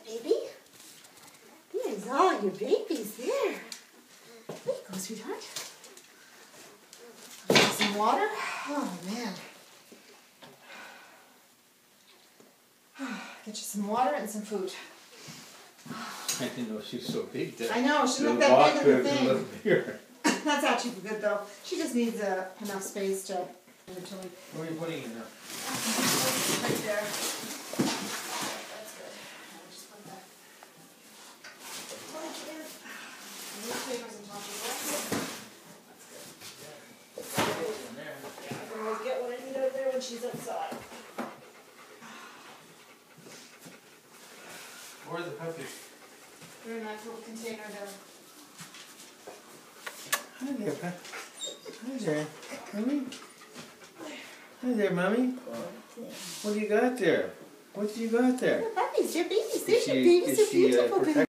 baby. There's all your babies there. There you go, sweetheart. Some water? Oh, man. Get you some water and some food. I didn't know she was so big. I know, she's not that big in the thing. That's actually good though. She just needs enough space to... Where are you putting it now? Right there. That's good. I'll just put that blanket in. Newspapers and top of the blanket. That's good. Yeah, I can always get what I need out there when she's outside. Where are the puppies? They're in that little container there. Hi there, Pep. Hi there. Mommy? Hi there, Mommy. What do you got there? What do you got there? Puppies, your babies. There's your babies. They're beautiful babies.